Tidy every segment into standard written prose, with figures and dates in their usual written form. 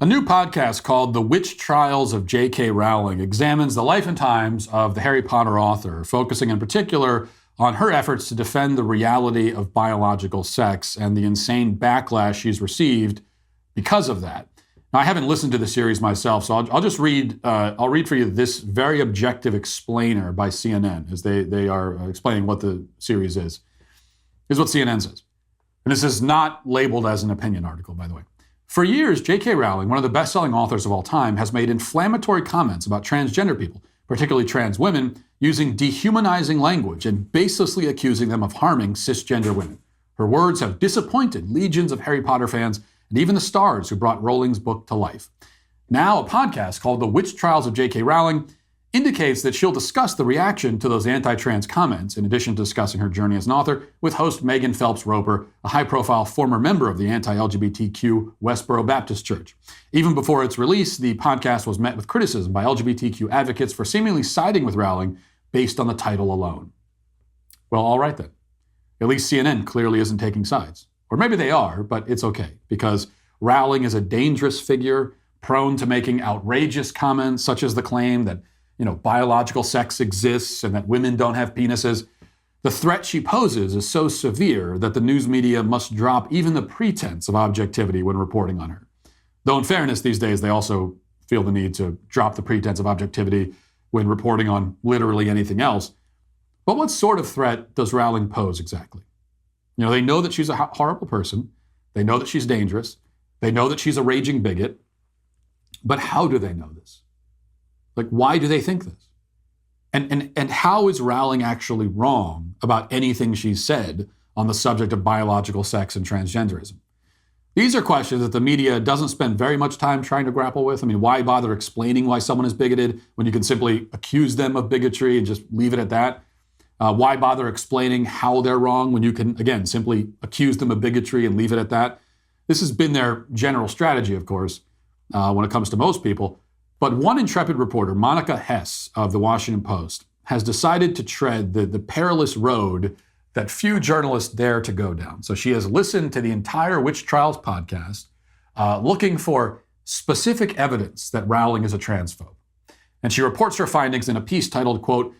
A new podcast called The Witch Trials of J.K. Rowling examines the life and times of the Harry Potter author, focusing in particular on her efforts to defend the reality of biological sex and the insane backlash she's received because of that. Now, I haven't listened to the series myself, so I'll just read. I'll read for you this very objective explainer by CNN as they are explaining what the series is. Here's what CNN says, and this is not labeled as an opinion article, by the way. For years, J.K. Rowling, one of the best-selling authors of all time, has made inflammatory comments about transgender people, particularly trans women, using dehumanizing language and baselessly accusing them of harming cisgender women. Her words have disappointed legions of Harry Potter fans and even the stars who brought Rowling's book to life. Now, a podcast called The Witch Trials of J.K. Rowling indicates that she'll discuss the reaction to those anti-trans comments, in addition to discussing her journey as an author, with host Megan Phelps-Roper, a high-profile former member of the anti-LGBTQ Westboro Baptist Church. Even before its release, the podcast was met with criticism by LGBTQ advocates for seemingly siding with Rowling based on the title alone. Well, all right then. At least CNN clearly isn't taking sides. Or maybe they are, but it's okay, because Rowling is a dangerous figure, prone to making outrageous comments, such as the claim that biological sex exists and that women don't have penises. The threat she poses is so severe that the news media must drop even the pretense of objectivity when reporting on her. Though in fairness, these days they also feel the need to drop the pretense of objectivity when reporting on literally anything else. But what sort of threat does Rowling pose exactly? They know that she's a horrible person. They know that she's dangerous. They know that she's a raging bigot. But how do they know this? Why do they think this? And how is Rowling actually wrong about anything she's said on the subject of biological sex and transgenderism? These are questions that the media doesn't spend very much time trying to grapple with. Why bother explaining why someone is bigoted when you can simply accuse them of bigotry and just leave it at that? Why bother explaining how they're wrong when you can, again, simply accuse them of bigotry and leave it at that? This has been their general strategy, of course, when it comes to most people. But one intrepid reporter, Monica Hess of the Washington Post, has decided to tread the perilous road that few journalists dare to go down. So she has listened to the entire Witch Trials podcast, looking for specific evidence that Rowling is a transphobe. And she reports her findings in a piece titled, quote,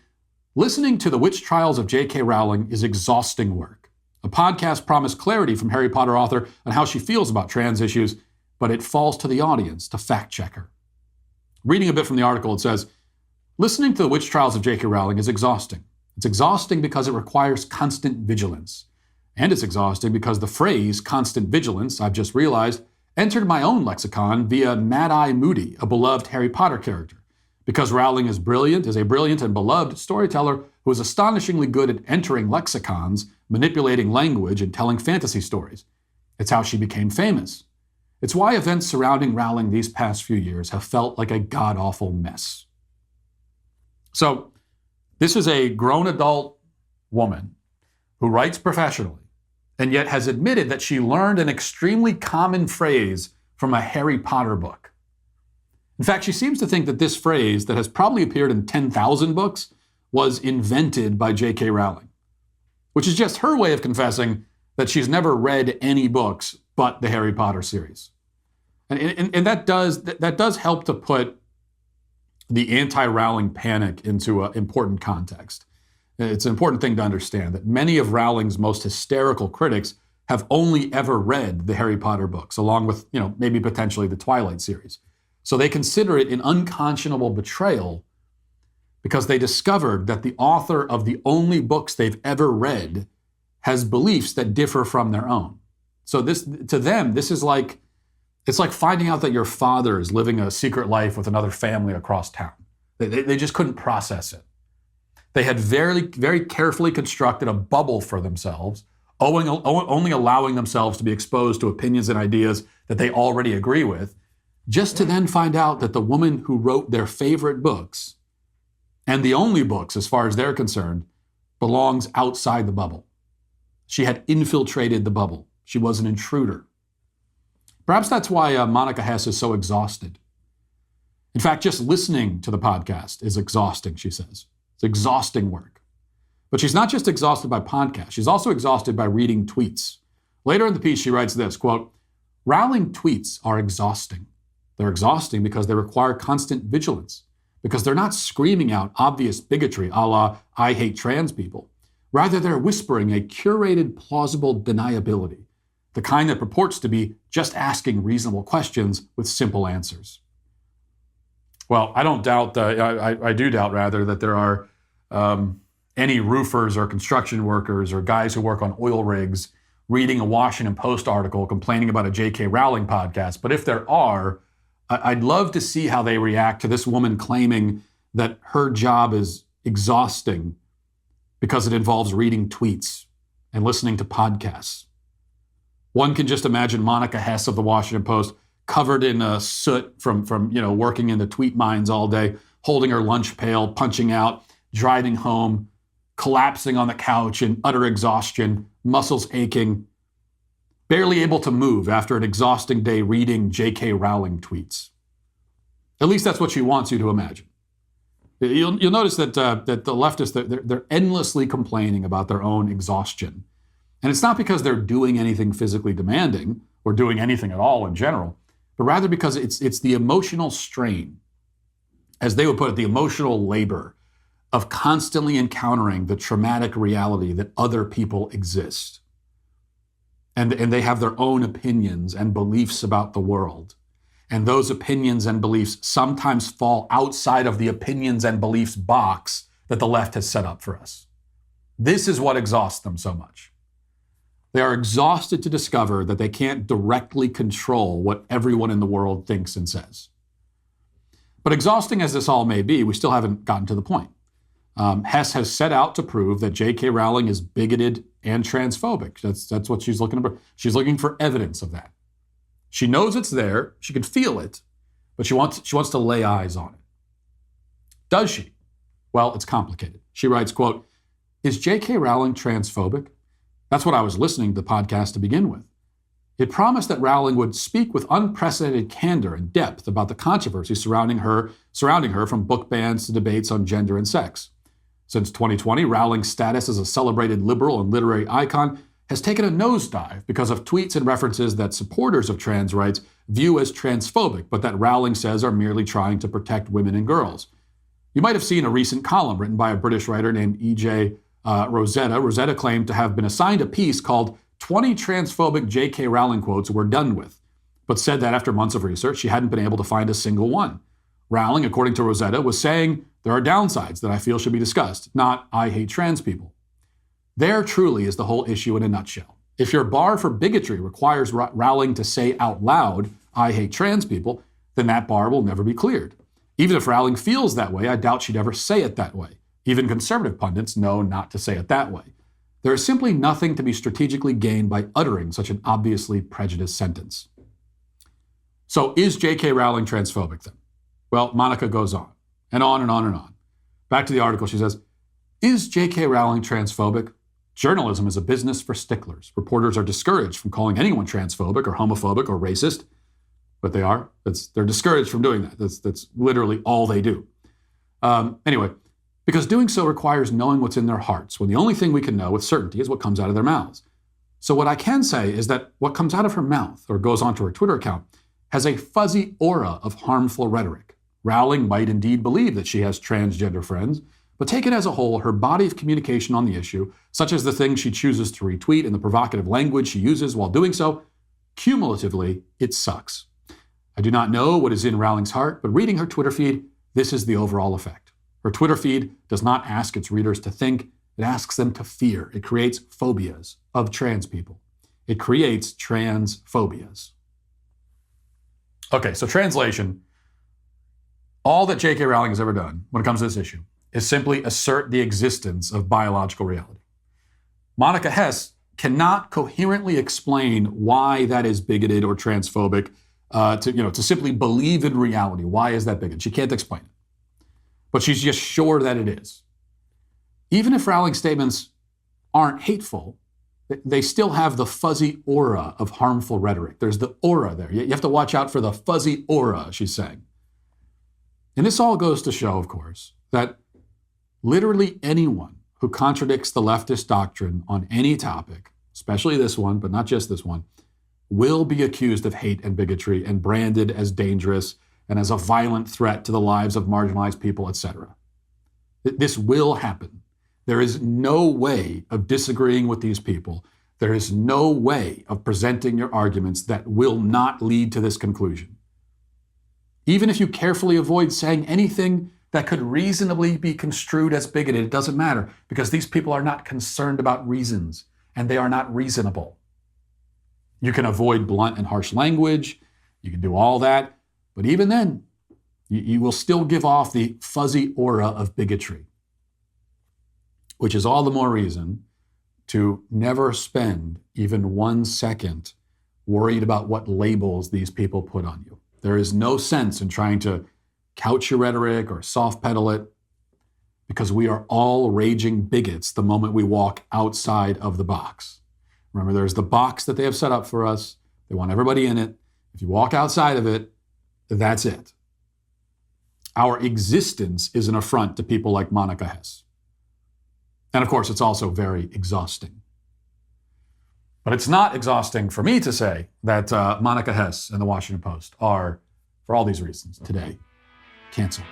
"Listening to the Witch Trials of J.K. Rowling is exhausting work. A podcast promised clarity from Harry Potter author on how she feels about trans issues, but it falls to the audience to fact check her." Reading a bit from the article, it says, "Listening to the Witch Trials of J.K. Rowling is exhausting. It's exhausting because it requires constant vigilance. And it's exhausting because the phrase constant vigilance, I've just realized, entered my own lexicon via Mad-Eye Moody, a beloved Harry Potter character. Because Rowling is a brilliant and beloved storyteller who is astonishingly good at entering lexicons, manipulating language, and telling fantasy stories. It's how she became famous. It's why events surrounding Rowling these past few years have felt like a god-awful mess." So, this is a grown adult woman who writes professionally and yet has admitted that she learned an extremely common phrase from a Harry Potter book. In fact, she seems to think that this phrase, that has probably appeared in 10,000 books, was invented by J.K. Rowling, which is just her way of confessing that she's never read any books but the Harry Potter series. And that does help to put the anti-Rowling panic into an important context. It's an important thing to understand that many of Rowling's most hysterical critics have only ever read the Harry Potter books, along with, maybe potentially the Twilight series. So they consider it an unconscionable betrayal because they discovered that the author of the only books they've ever read has beliefs that differ from their own. So to them, this is it's like finding out that your father is living a secret life with another family across town. They just couldn't process it. They had very, very carefully constructed a bubble for themselves, only allowing themselves to be exposed to opinions and ideas that they already agree with, just to then find out that the woman who wrote their favorite books, and the only books as far as they're concerned, belongs outside the bubble. She had infiltrated the bubble. She was an intruder. Perhaps that's why Monica Hess is so exhausted. In fact, just listening to the podcast is exhausting, she says. It's exhausting work. But she's not just exhausted by podcasts. She's also exhausted by reading tweets. Later in the piece, she writes this, quote, Rowling tweets are exhausting. They're exhausting because they require constant vigilance, because they're not screaming out obvious bigotry a la, I hate trans people. Rather, they're whispering a curated, plausible deniability, the kind that purports to be just asking reasonable questions with simple answers. Well, I don't doubt, I do doubt rather, that there are any roofers or construction workers or guys who work on oil rigs reading a Washington Post article complaining about a J.K. Rowling podcast. But if there are, I'd love to see how they react to this woman claiming that her job is exhausting because it involves reading tweets and listening to podcasts. One can just imagine Monica Hess of the Washington Post covered in soot from working in the tweet mines all day, holding her lunch pail, punching out, driving home, collapsing on the couch in utter exhaustion, muscles aching, barely able to move after an exhausting day reading J.K. Rowling tweets. At least that's what she wants you to imagine. You'll notice that the leftists, they're endlessly complaining about their own exhaustion. And it's not because they're doing anything physically demanding or doing anything at all in general, but rather because it's the emotional strain, as they would put it, the emotional labor of constantly encountering the traumatic reality that other people exist. And they have their own opinions and beliefs about the world. And those opinions and beliefs sometimes fall outside of the opinions and beliefs box that the left has set up for us. This is what exhausts them so much. They are exhausted to discover that they can't directly control what everyone in the world thinks and says. But exhausting as this all may be, we still haven't gotten to the point. Hess has set out to prove that J.K. Rowling is bigoted and transphobic. That's what she's looking for. She's looking for evidence of that. She knows it's there. She can feel it, but she wants to lay eyes on it. Does she? Well, it's complicated. She writes, quote, "Is J.K. Rowling transphobic? That's what I was listening to the podcast to begin with. It promised that Rowling would speak with unprecedented candor and depth about the controversy surrounding her from book bans to debates on gender and sex. Since 2020, Rowling's status as a celebrated liberal and literary icon has taken a nosedive because of tweets and references that supporters of trans rights view as transphobic, but that Rowling says are merely trying to protect women and girls. You might have seen a recent column written by a British writer named E.J. Rosetta. Rosetta claimed to have been assigned a piece called 20 transphobic J.K. Rowling quotes we're done with, but said that after months of research, she hadn't been able to find a single one. Rowling, according to Rosetta, was saying, there are downsides that I feel should be discussed, not I hate trans people. There truly is the whole issue in a nutshell. If your bar for bigotry requires Rowling to say out loud, I hate trans people, then that bar will never be cleared. Even if Rowling feels that way, I doubt she'd ever say it that way. Even conservative pundits know not to say it that way. There is simply nothing to be strategically gained by uttering such an obviously prejudiced sentence. So is J.K. Rowling transphobic then? Well, Monica goes on and on and on and on. Back to the article, she says, is J.K. Rowling transphobic? Journalism is a business for sticklers. Reporters are discouraged from calling anyone transphobic or homophobic or racist, but they are. They're discouraged from doing that. That's literally all they do. Anyway, because doing so requires knowing what's in their hearts, when the only thing we can know with certainty is what comes out of their mouths. So what I can say is that what comes out of her mouth or goes onto her Twitter account has a fuzzy aura of harmful rhetoric. Rowling might indeed believe that she has transgender friends, but taken as a whole, her body of communication on the issue, such as the things she chooses to retweet and the provocative language she uses while doing so, cumulatively, it sucks. I do not know what is in Rowling's heart, but reading her Twitter feed, this is the overall effect. Her Twitter feed does not ask its readers to think, it asks them to fear. It creates phobias of trans people. It creates trans phobias. Okay, so translation. All that J.K. Rowling has ever done when it comes to this issue is simply assert the existence of biological reality. Monica Hess cannot coherently explain why that is bigoted or transphobic, to simply believe in reality. Why is that bigoted? She can't explain it. But she's just sure that it is. Even if Rowling's statements aren't hateful, they still have the fuzzy aura of harmful rhetoric. There's the aura there. You have to watch out for the fuzzy aura, she's saying. And this all goes to show, of course, that literally anyone who contradicts the leftist doctrine on any topic, especially this one, but not just this one, will be accused of hate and bigotry and branded as dangerous and as a violent threat to the lives of marginalized people, etc. This will happen. There is no way of disagreeing with these people. There is no way of presenting your arguments that will not lead to this conclusion. Even if you carefully avoid saying anything that could reasonably be construed as bigoted, it doesn't matter, because these people are not concerned about reasons, and they are not reasonable. You can avoid blunt and harsh language, you can do all that, but even then, you will still give off the fuzzy aura of bigotry, which is all the more reason to never spend even 1 second worried about what labels these people put on you. There is no sense in trying to couch your rhetoric or soft pedal it, because we are all raging bigots the moment we walk outside of the box. Remember, there's the box that they have set up for us. They want everybody in it. If you walk outside of it, that's it. Our existence is an affront to people like Monica Hess. And of course, it's also very exhausting. But it's not exhausting for me to say that Monica Hess and the Washington Post are, for all these reasons, today canceled.